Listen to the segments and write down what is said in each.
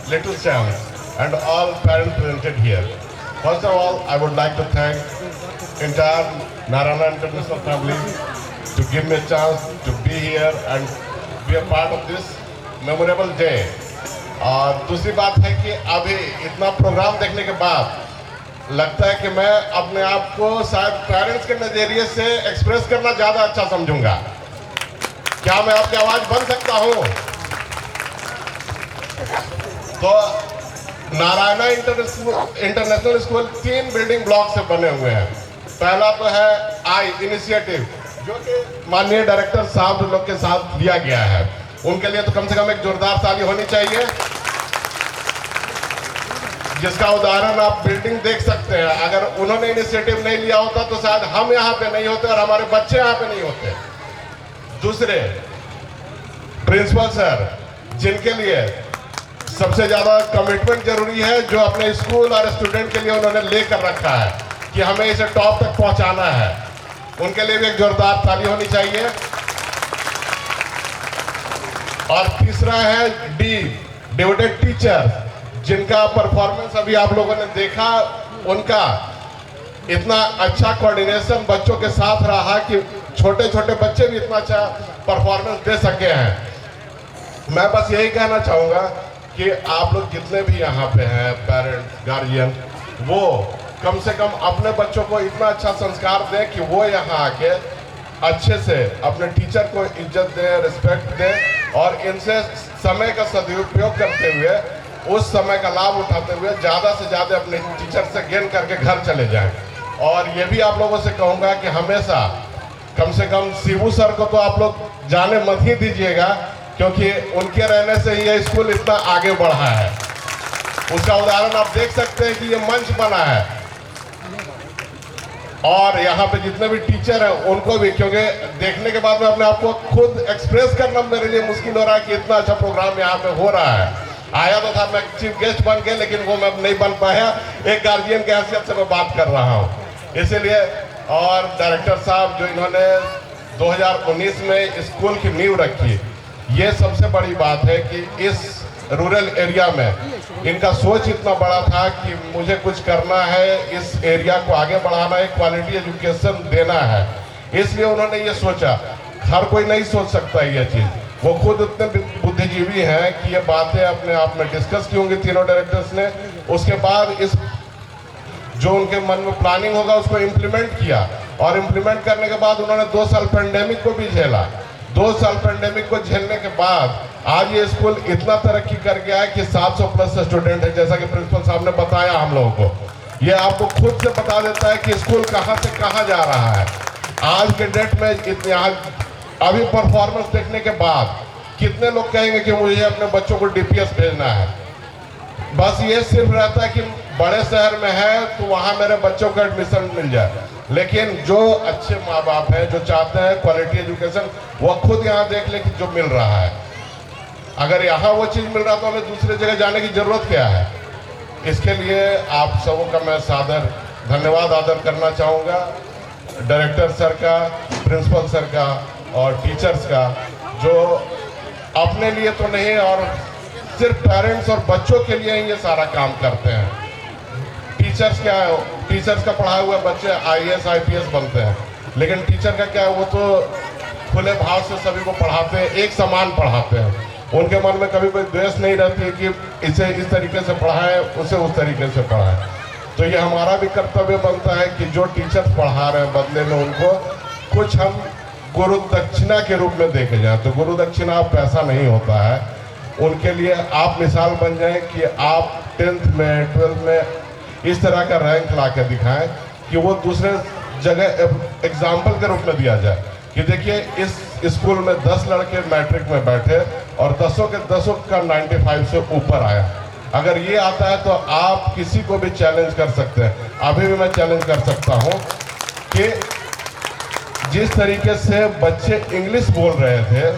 little chance and all parents presented here. First of all, I would like to thank entire Narayana International family to give me a chance to be here and be a part of this memorable day. और दूसरी बात है कि अभी इतना programme देखने के बाद लगता है कि मैं अपने आप को शायद पेरेंट्स के नज़रिए से एक्सप्रेस करना ज़्यादा अच्छा समझूंगा। क्या मैं आपकी आवाज़ बन सकता हूँ? तो Narayana international school 3 building block से बने हुए हैं। पहला तो है आई इनिशिएटिव, जो कि माननीय डायरेक्टर साहब लोग के साथ लिया गया है। उनके लिए तो कम से कम एक जोरदार ताली होनी चाहिए, जिसका उदाहरण आप बिल्डिंग देख सकते हैं। अगर उन्होंने इनिशिएटिव नहीं लिया होता तो शायद हम यहाँ पे नहीं होते और हमारे बच्चे यहाँ पे नहीं होते। दूसरे प्रिंसिपल सर, जिनके लिए सबसे ज्यादा कमिटमेंट जरूरी है, जो अपने स्कूल और स्टूडेंट के लिए उन्होंने लेकर रखा है कि हमें इसे टॉप तक पहुंचाना है, उनके लिए भी एक जोरदार ताली होनी चाहिए। और तीसरा है डिवोटेड टीचर, जिनका परफॉर्मेंस अभी आप लोगों ने देखा। उनका इतना अच्छा कोऑर्डिनेशन बच्चों के साथ रहा कि छोटे छोटे बच्चे भी इतना अच्छा परफॉर्मेंस दे सके हैं। मैं बस यही कहना चाहूँगा कि आप लोग जितने भी यहाँ पे हैं, पेरेंट्स, गार्जियन, वो कम से कम अपने बच्चों को इतना अच्छा संस्कार दें कि वो यहाँ आके अच्छे से अपने टीचर को इज्जत दें, रिस्पेक्ट दें और इनसे समय का सदुपयोग करते हुए, उस समय का लाभ उठाते हुए ज़्यादा से ज़्यादा अपने टीचर से गेन करके घर चले जाएं। और ये भी आप लोगों से कहूँगा कि हमेशा कम से कम शिबू सर को तो आप लोग जाने मत ही दीजिएगा, क्योंकि उनके रहने से ही ये स्कूल इतना आगे बढ़ा है। उसका उदाहरण आप देख सकते हैं कि ये मंच बना है और यहाँ पे जितने भी टीचर हैं उनको भी, क्योंकि देखने के बाद में अपने आप को खुद एक्सप्रेस करना मेरे लिए मुश्किल हो रहा है कि इतना अच्छा प्रोग्राम यहाँ पे हो रहा है। आया तो था, मैं चीफ गेस्ट बन के, लेकिन वो मैं नहीं बन पाया। एक गार्जियन के हैसियत से मैं बात कर रहा हूँ इसीलिए। और डायरेक्टर साहब जो इन्होंने 2019 में स्कूल की नींव रखी, ये सबसे बड़ी बात है कि इस रूरल एरिया में इनका सोच इतना बड़ा था कि मुझे कुछ करना है, इस एरिया को आगे बढ़ाना है, क्वालिटी एजुकेशन देना है। इसलिए उन्होंने ये सोचा। हर कोई नहीं सोच सकता ये चीज़, वो खुद उतने बुद्धिजीवी हैं कि ये बातें अपने आप में डिस्कस की होंगी तीनों डायरेक्टर्स ने। उसके बाद इस जो उनके मन में प्लानिंग होगा उसको इम्प्लीमेंट किया, और इम्प्लीमेंट करने के बाद उन्होंने 2 साल पेंडेमिक को भी झेला। 2 साल पेंडेमिक को झेलने के बाद आज ये स्कूल इतना तरक्की कर गया है कि 700 प्लस स्टूडेंट है, जैसा कि प्रिंसिपल साहब ने बताया हम लोगों को। ये आपको खुद से बता देता है कि स्कूल कहाँ से कहाँ जा रहा है। आज के डेट में इतने अभी परफॉर्मेंस देखने के बाद कितने लोग कहेंगे कि मुझे अपने बच्चों को डीपीएस भेजना है। बस ये सिर्फ रहता है कि बड़े शहर में है तो वहाँ मेरे बच्चों को एडमिशन मिल जाए, लेकिन जो अच्छे माँ बाप हैं, जो चाहते हैं क्वालिटी एजुकेशन, वो खुद यहाँ देख ले कि जो मिल रहा है। अगर यहाँ वो चीज़ मिल रहा तो हमें दूसरी जगह जाने की ज़रूरत क्या है। इसके लिए आप सबों का मैं सादर धन्यवाद आदर करना चाहूँगा, डायरेक्टर सर का, प्रिंसिपल सर का और टीचर्स का, जो अपने लिए तो नहीं और सिर्फ पेरेंट्स और बच्चों के लिए ही ये सारा काम करते हैं। टीचर्स क्या है, टीचर्स का पढ़ाए हुए बच्चे आईएएस आईपीएस बनते हैं, लेकिन टीचर का क्या है, वो तो खुले भाव से सभी को पढ़ाते हैं, एक समान पढ़ाते हैं। उनके मन में कभी कोई द्वेष नहीं रहती है कि इसे इस तरीके से पढ़ाएं, उसे उस तरीके से पढ़ाएं। तो ये हमारा भी कर्तव्य बनता है कि जो टीचर्स पढ़ा रहे हैं बदले में उनको कुछ हम गुरु दक्षिणा के रूप में देके जाएं। तो गुरु दक्षिणा पैसा नहीं होता है, उनके लिए आप मिसाल बन जाएं कि आप 10th में 12th में इस तरह का रैंक ला के दिखाएं कि वो दूसरे जगह एग्जाम्पल के रूप में दिया जाए कि देखिए इस स्कूल में 10 लड़के मैट्रिक में बैठे और 10 के 10 का 95 से ऊपर आया। अगर ये आता है तो आप किसी को भी चैलेंज कर सकते हैं। अभी भी मैं चैलेंज कर सकता हूँ कि जिस तरीके से बच्चे इंग्लिश बोल रहे थे,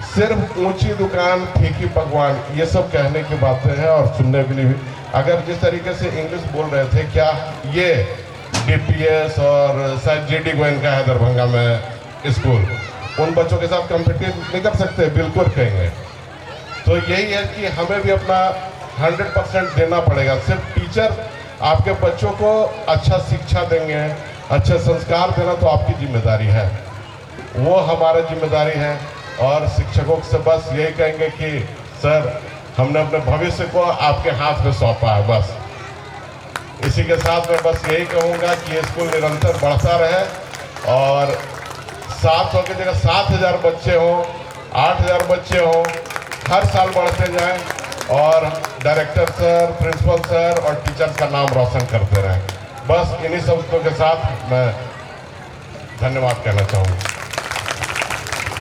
सिर्फ ऊंची दुकान फीकी पकवान ये सब कहने की बातें हैं और सुनने के लिए भी, अगर जिस तरीके से इंग्लिश बोल रहे थे, क्या ये डीपीएस और शायद जीडी गोयन का है दरभंगा में स्कूल, उन बच्चों के साथ कम्पिटिट नहीं कर सकते? बिल्कुल कहेंगे। तो यही है कि हमें भी अपना 100% देना पड़ेगा। सिर्फ टीचर आपके बच्चों को अच्छा शिक्षा देंगे, अच्छे संस्कार देना तो आपकी जिम्मेदारी है, वो हमारा जिम्मेदारी है। और शिक्षकों से बस यही कहेंगे कि सर हमने अपने भविष्य को आपके हाथ में सौंपा है। बस इसी के साथ मैं बस यही कहूँगा कि ये स्कूल निरंतर बढ़ता रहे और 700 की जगह 7000 बच्चे हों, 8000 बच्चे हों, हर साल बढ़ते जाएं और डायरेक्टर सर, प्रिंसिपल सर और टीचर्स का नाम रोशन करते रहें। बस इन्हीं शब्दों के साथ मैं धन्यवाद कहना चाहूँगा।